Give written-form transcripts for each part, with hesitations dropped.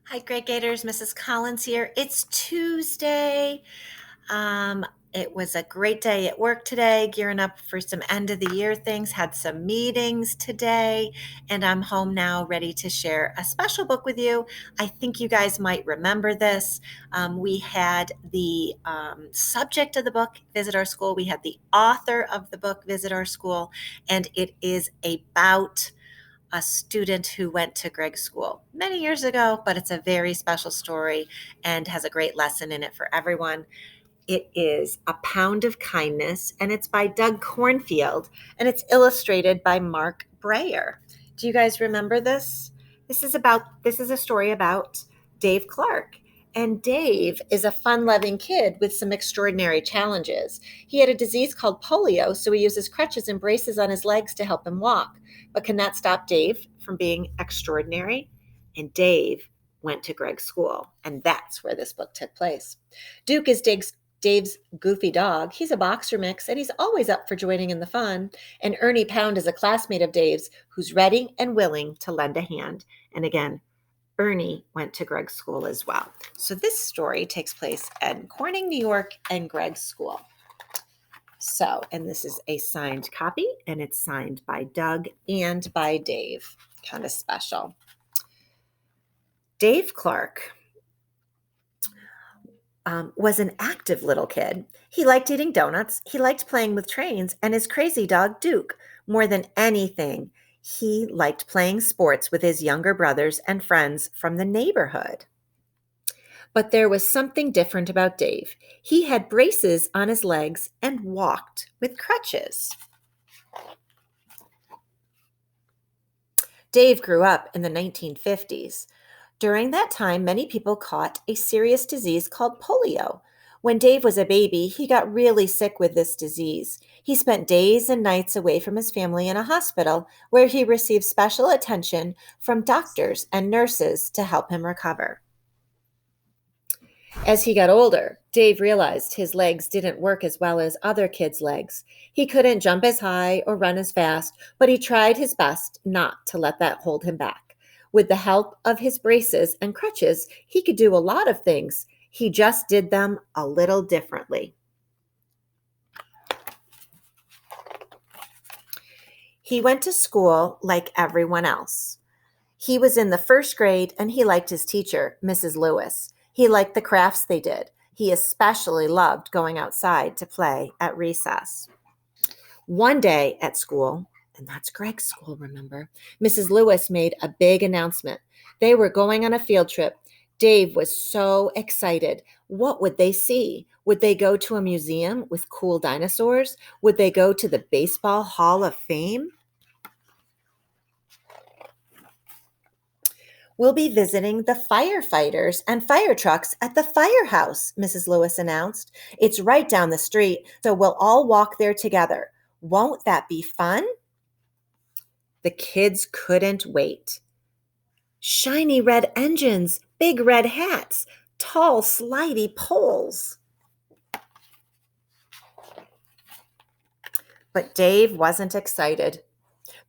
Hi, Greg Gators. Mrs. Collins here. It's Tuesday. Um, it was a great day at work today, gearing up for some end of the year things. Had some meetings today, and I'm home now ready to share a special book with you. I think you guys might remember this. We had the subject of the book visit our school, we had the author of the book visit our school, and it is about a student who went to Greg's school many years ago, but it's a very special story and has a great lesson in it for everyone. It is A Pound of Kindness, and it's by Doug Cornfield, and it's illustrated by Mark Breyer. Do you guys remember this? This is a story about Dave Clark. And Dave is a fun-loving kid with some extraordinary challenges. He had a disease called polio, so he uses crutches and braces on his legs to help him walk. But can that stop Dave from being extraordinary? And Dave went to Greg's school, and that's where this book took place. Duke is Dave's goofy dog. He's a boxer mix, and he's always up for joining in the fun. And Ernie Pound is a classmate of Dave's who's ready and willing to lend a hand. And again, Ernie went to Greg's school as well. So this story takes place in Corning, New York, and Greg's school. So, and this is a signed copy, and it's signed by Doug and by Dave. Kind of special. Dave Clark was an active little kid. He liked eating donuts, he liked playing with trains, and his crazy dog, Duke. More than anything, he liked playing sports with his younger brothers and friends from the neighborhood. But there was something different about Dave. He had braces on his legs and walked with crutches. Dave grew up in the 1950s. During that time, many people caught a serious disease called polio. When Dave was a baby, he got really sick with this disease. He spent days and nights away from his family in a hospital where he received special attention from doctors and nurses to help him recover. As he got older, Dave realized his legs didn't work as well as other kids' legs. He couldn't jump as high or run as fast, but he tried his best not to let that hold him back. With the help of his braces and crutches, he could do a lot of things. He just did them a little differently. He went to school like everyone else. He was in the first grade and he liked his teacher, Mrs. Lewis. He liked the crafts they did. He especially loved going outside to play at recess. One day at school, and that's Greg's school, remember, Mrs. Lewis made a big announcement. They were going on a field trip. Dave was so excited. What would they see? Would they go to a museum with cool dinosaurs? Would they go to the Baseball Hall of Fame? We'll be visiting the firefighters and fire trucks at the firehouse, Mrs. Lewis announced. It's right down the street, so we'll all walk there together. Won't that be fun? The kids couldn't wait. Shiny red engines, big red hats, tall, slidey poles. But Dave wasn't excited.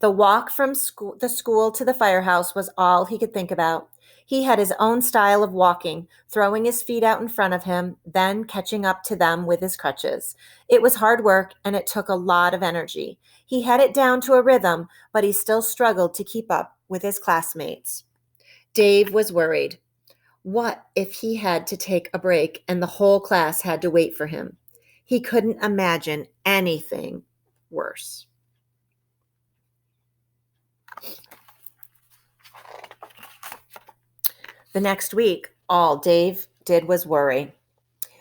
The walk from the school to the firehouse was all he could think about. He had his own style of walking, throwing his feet out in front of him, then catching up to them with his crutches. It was hard work, and it took a lot of energy. He had it down to a rhythm, but he still struggled to keep up with his classmates. Dave was worried. What if he had to take a break and the whole class had to wait for him? He couldn't imagine anything worse. The next week, all Dave did was worry.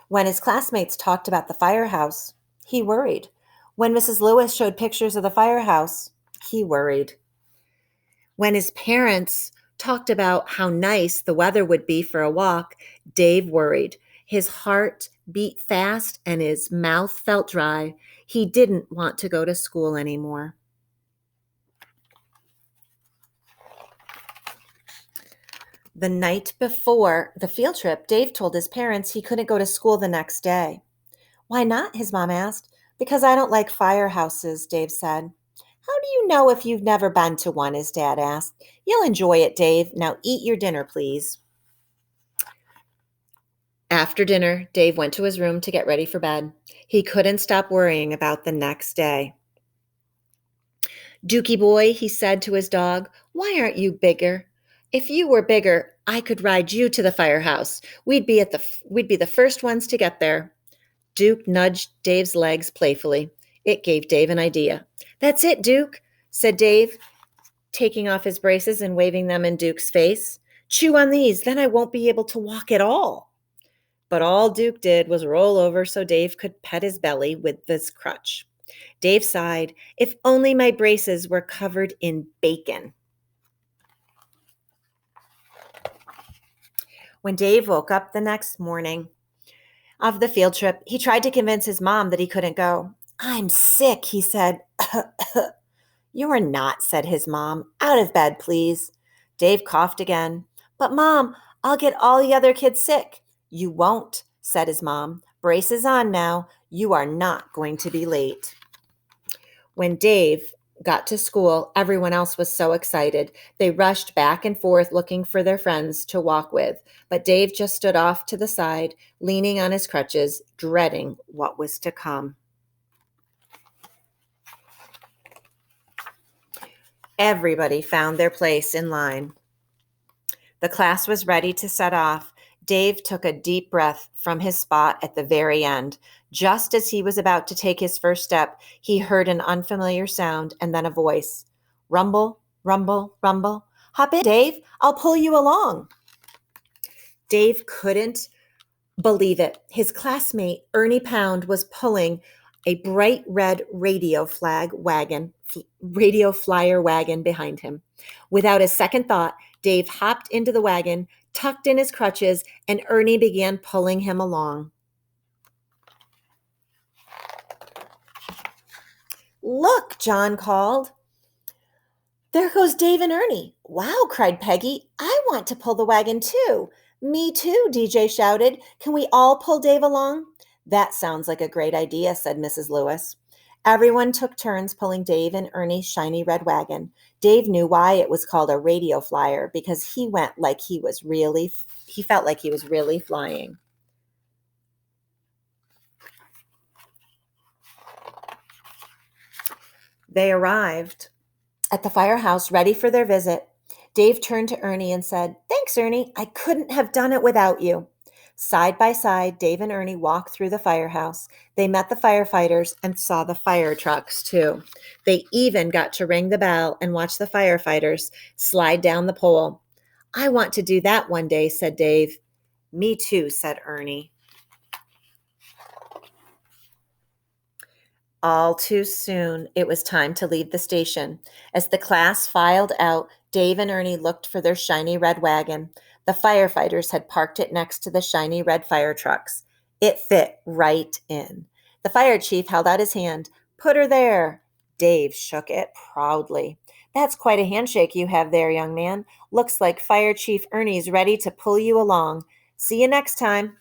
When his classmates talked about the firehouse, he worried. When Mrs. Lewis showed pictures of the firehouse, he worried. When his parents talked about how nice the weather would be for a walk, Dave worried. His heart beat fast and his mouth felt dry. He didn't want to go to school anymore. The night before the field trip, Dave told his parents he couldn't go to school the next day. Why not? His mom asked. Because I don't like firehouses, Dave said. How do you know if you've never been to one? His dad asked. You'll enjoy it, Dave. Now eat your dinner, please. After dinner, Dave went to his room to get ready for bed. He couldn't stop worrying about the next day. Dookie boy, he said to his dog, why aren't you bigger? If you were bigger, I could ride you to the firehouse. We'd be the first ones to get there. Duke nudged Dave's legs playfully. It gave Dave an idea. That's it, Duke, said Dave, taking off his braces and waving them in Duke's face. Chew on these, then I won't be able to walk at all. But all Duke did was roll over so Dave could pet his belly with his crutch. Dave sighed, if only my braces were covered in bacon. When Dave woke up the next morning of the field trip, he tried to convince his mom that he couldn't go. I'm sick, he said. You're not, said his mom. Out of bed, please. Dave coughed again. But Mom, I'll get all the other kids sick. You won't, said his mom. Braces on now. You are not going to be late. When Dave got to school, everyone else was so excited. They rushed back and forth looking for their friends to walk with. But Dave just stood off to the side, leaning on his crutches, dreading what was to come. Everybody found their place in line. The class was ready to set off. Dave took a deep breath from his spot at the very end. Just as he was about to take his first step, he heard an unfamiliar sound and then a voice. Rumble, rumble, rumble. Hop in, Dave. I'll pull you along. Dave couldn't believe it. His classmate, Ernie Pound, was pulling a bright red radio flyer wagon behind him. Without a second thought, Dave hopped into the wagon, tucked in his crutches, and Ernie began pulling him along. Look, John called. There goes Dave and Ernie. Wow, cried Peggy. I want to pull the wagon too. Me too, DJ shouted. Can we all pull Dave along? That sounds like a great idea, said Mrs. Lewis. Everyone took turns pulling Dave and Ernie's shiny red wagon. Dave knew why it was called a radio flyer because he felt like he was really flying. They arrived at the firehouse ready for their visit. Dave turned to Ernie and said, Thanks, Ernie. I couldn't have done it without you. Side by side, Dave and Ernie walked through the firehouse. They met the firefighters and saw the fire trucks, too. They even got to ring the bell and watch the firefighters slide down the pole. I want to do that one day, said Dave. Me too, said Ernie. All too soon, it was time to leave the station. As the class filed out, Dave and Ernie looked for their shiny red wagon. The firefighters had parked it next to the shiny red fire trucks. It fit right in. The fire chief held out his hand. Put her there. Dave shook it proudly. That's quite a handshake you have there, young man. Looks like Fire Chief Ernie's ready to pull you along. See you next time.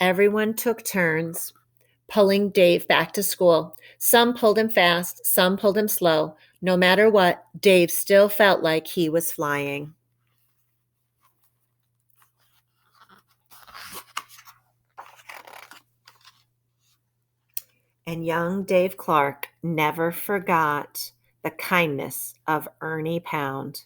Everyone took turns pulling Dave back to school. Some pulled him fast, some pulled him slow. No matter what, Dave still felt like he was flying. And young Dave Clark never forgot the kindness of Ernie Pound.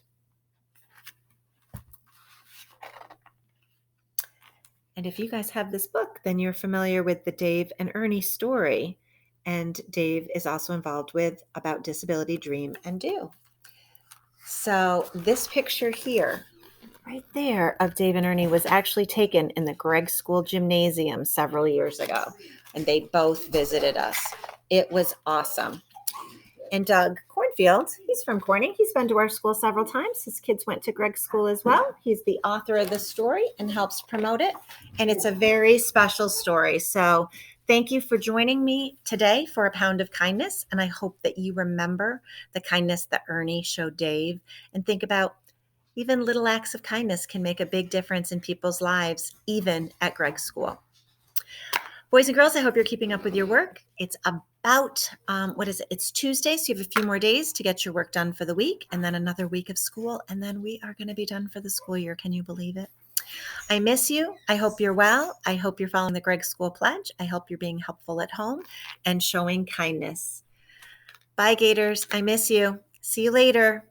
And if you guys have this book, then you're familiar with the Dave and Ernie story. And Dave is also involved with About Disability, Dream, and Do. So this picture here, right there, of Dave and Ernie was actually taken in the Gregg School Gymnasium several years ago. And they both visited us. It was awesome. And Doug Cornfield, he's from Corning. He's been to our school several times. His kids went to Gregg School as well. He's the author of the story and helps promote it. And it's a very special story. So thank you for joining me today for A Pound of Kindness. And I hope that you remember the kindness that Ernie showed Dave and think about even little acts of kindness can make a big difference in people's lives, even at Gregg School. Boys and girls, I hope you're keeping up with your work. It's about, It's Tuesday, so you have a few more days to get your work done for the week, and then another week of school, and then we are going to be done for the school year. Can you believe it? I miss you. I hope you're well. I hope you're following the Greg School Pledge. I hope you're being helpful at home and showing kindness. Bye, Gators. I miss you. See you later.